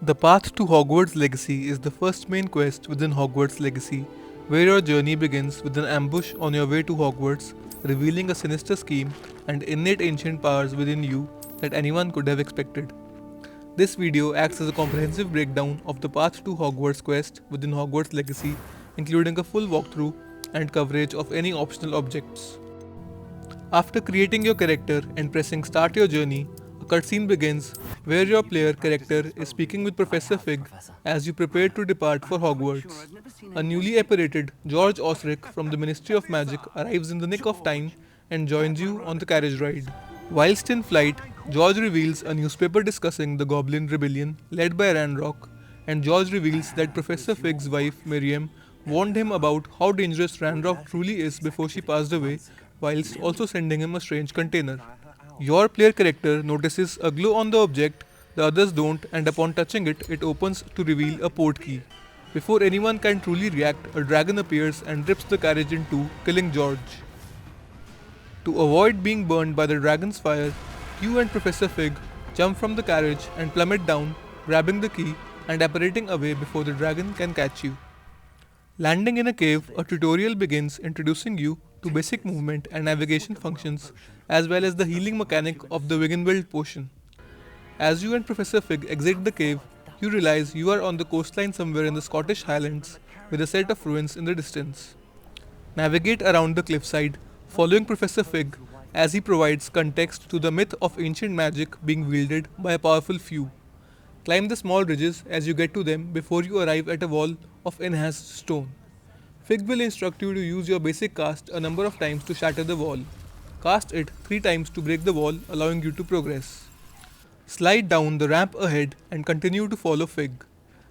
The path to Hogwarts Legacy is the first main quest within Hogwarts Legacy, where your journey begins with an ambush on your way to Hogwarts, revealing a sinister scheme and innate ancient powers within you that anyone could have expected. This video acts as a comprehensive breakdown of the path to Hogwarts quest within Hogwarts Legacy, including a full walkthrough and coverage of any optional objects. After creating your character and pressing start your journey, a cutscene begins where your player character is speaking with Professor Fig as you prepare to depart for Hogwarts. A newly apparated George Osric from the Ministry of Magic arrives in the nick of time and joins you on the carriage ride. Whilst in flight, George reveals a newspaper discussing the Goblin Rebellion led by Ranrock, and George reveals that Professor Fig's wife Miriam warned him about how dangerous Ranrock truly is before she passed away, whilst also sending him a strange container. Your player character notices a glow on the object, the others don't, and upon touching it, it opens to reveal a portkey. Before anyone can truly react, a dragon appears and rips the carriage in two, killing George. To avoid being burned by the dragon's fire, you and Professor Fig jump from the carriage and plummet down, grabbing the key and apparating away before the dragon can catch you. Landing in a cave, a tutorial begins introducing you to basic movement and navigation functions, as well as the healing mechanic of the Wiggenweld potion. As you and Professor Fig exit the cave, you realize you are on the coastline somewhere in the Scottish Highlands, with a set of ruins in the distance. Navigate around the cliffside, following Professor Fig as he provides context to the myth of ancient magic being wielded by a powerful few. Climb the small ridges as you get to them before you arrive at a wall of enhanced stone. Fig will instruct you to use your basic cast a number of times to shatter the wall. Cast it 3 times to break the wall, allowing you to progress. Slide down the ramp ahead and continue to follow Fig.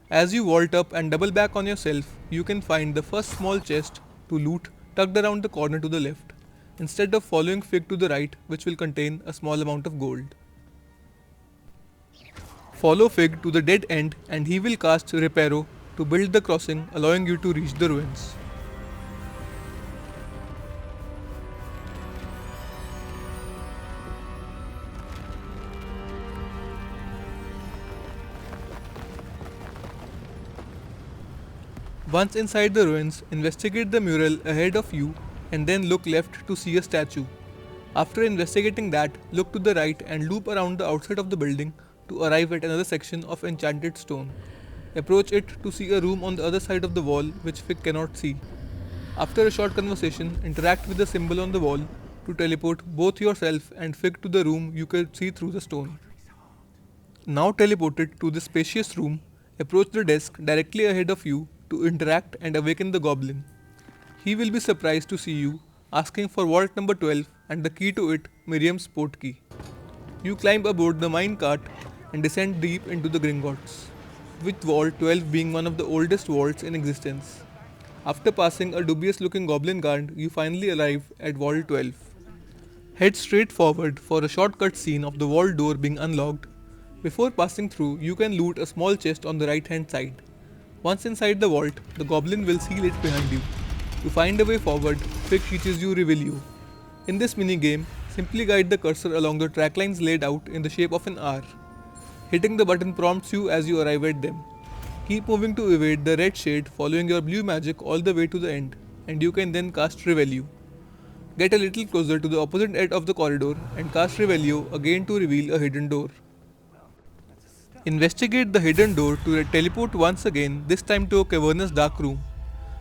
As you vault up and double back on yourself, you can find the first small chest to loot tucked around the corner to the left, instead of following Fig to the right, which will contain a small amount of gold. Follow Fig to the dead end and he will cast Reparo to build the crossing, allowing you to reach the ruins. Once inside the ruins, investigate the mural ahead of you and then look left to see a statue. After investigating that, look to the right and loop around the outside of the building to arrive at another section of enchanted stone. Approach it to see a room on the other side of the wall which Fig cannot see. After a short conversation, interact with the symbol on the wall to teleport both yourself and Fig to the room you can see through the stone. Now teleported to the spacious room, approach the desk directly ahead of you to interact and awaken the goblin. He will be surprised to see you, asking for vault number 12 and the key to it, Miriam's portkey. You climb aboard the mine cart and descend deep into the Gringotts, with vault 12 being one of the oldest vaults in existence. After passing a dubious looking goblin guard, you finally arrive at vault 12. Head straight forward for a shortcut scene of the vault door being unlocked. Before passing through, you can loot a small chest on the right hand side. Once inside the vault, the goblin will seal it behind you. To find a way forward, Fig teaches you Revelio. In this minigame, simply guide the cursor along the track lines laid out in the shape of an R. Hitting the button prompts you as you arrive at them. Keep moving to evade the red shade, following your blue magic all the way to the end, and you can then cast Revelio. Get a little closer to the opposite end of the corridor and cast Revelio again to reveal a hidden door. Investigate the hidden door to teleport once again, this time to a cavernous dark room.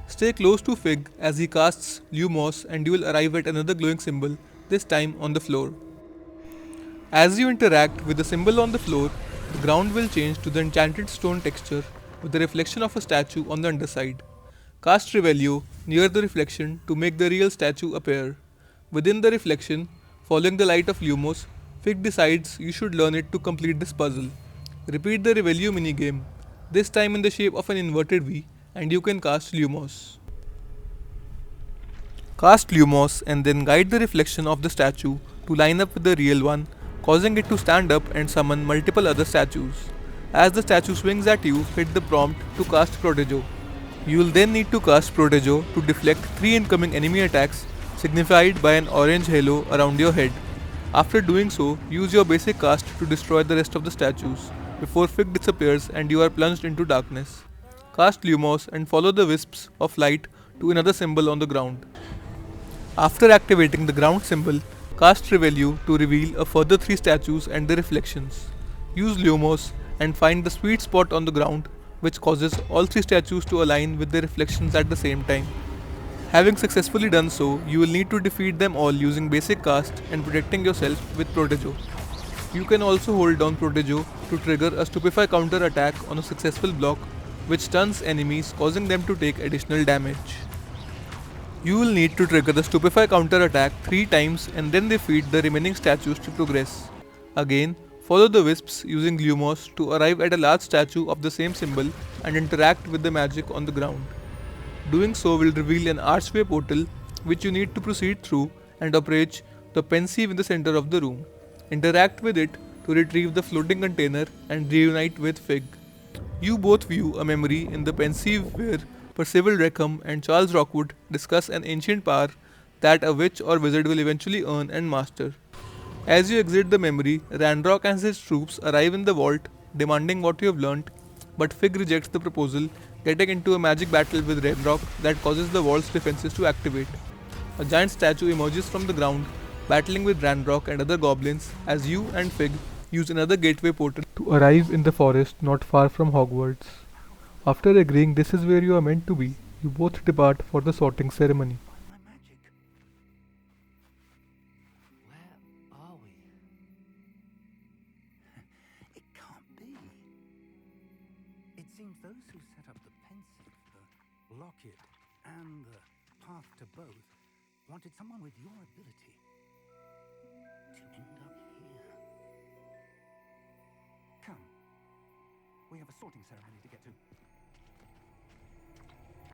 Stay close to Fig as he casts Lumos and you will arrive at another glowing symbol, this time on the floor. As you interact with the symbol on the floor, the ground will change to the enchanted stone texture with the reflection of a statue on the underside. Cast Revelio near the reflection to make the real statue appear. Within the reflection, following the light of Lumos, Fig decides you should learn it to complete this puzzle. Repeat the Revelio minigame, this time in the shape of an inverted V, and you can cast Lumos. Cast Lumos and then guide the reflection of the statue to line up with the real one, causing it to stand up and summon multiple other statues. As the statue swings at you, hit the prompt to cast Prodigo. You will then need to cast Prodigo to deflect 3 incoming enemy attacks signified by an orange halo around your head. After doing so, use your basic cast to destroy the rest of the statues. before Fig disappears and you are plunged into darkness. Cast Lumos and follow the wisps of light to another symbol on the ground. After activating the ground symbol, cast Revelue to reveal a further 3 statues and their reflections. Use Lumos and find the sweet spot on the ground which causes all 3 statues to align with their reflections at the same time. Having successfully done so, you will need to defeat them all using basic cast and protecting yourself with Protego. You can also hold down Protego to trigger a Stupefy counter attack on a successful block which stuns enemies, causing them to take additional damage. You will need to trigger the Stupefy counter attack 3 times and then defeat the remaining statues to progress. Again, follow the wisps using Lumos to arrive at a large statue of the same symbol and interact with the magic on the ground. Doing so will reveal an archway portal which you need to proceed through and approach the pensieve in the center of the room. Interact with it to retrieve the floating container and reunite with Fig. You both view a memory in the pensieve where Percival Rackham and Charles Rockwood discuss an ancient power that a witch or wizard will eventually earn and master. As you exit the memory, Ranrock and his troops arrive in the vault, demanding what you have learnt, but Fig rejects the proposal, getting into a magic battle with Ranrock that causes the vault's defenses to activate. A giant statue emerges from the ground, battling with Ranrock and other goblins as you and Fig use another gateway portal to arrive in the forest not far from Hogwarts. After agreeing this is where you are meant to be, you both depart for the sorting ceremony. My magic. Where are we? It can't be. It seems those who set up the pensieve, the locket, and the path to both wanted someone with your ability to end up here. Come. We have a sorting ceremony to get to.